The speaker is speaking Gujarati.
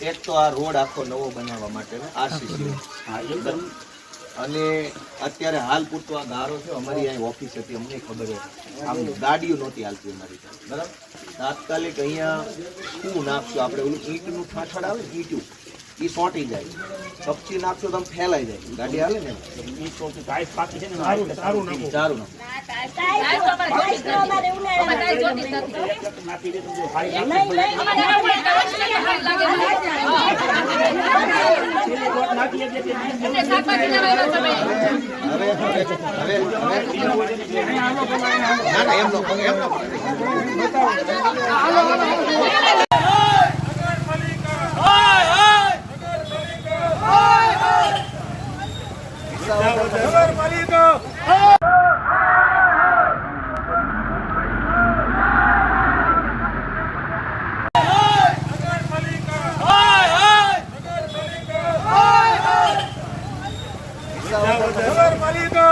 એક તો આ રોડ આખો નવો બનાવવા માટે આરસીસી અને અત્યારે હાલ પૂરતો આ ગારો છે અમારી અહીં ઓફિસ હતી અમને ખબર હતી આમ ગાડીઓ નહોતી હાલતી અમારી પાસે બરાબર તાત્કાલિક અહીંયા શું નાખશો આપણે ઓલું ઈંટનું ઠાઠડ આવે ને ઈંટું એ સોંટી જાય કપચી નાખશો તો ફેલાઈ જાય ગાડી હાલે ને સારું નગરપાલિકા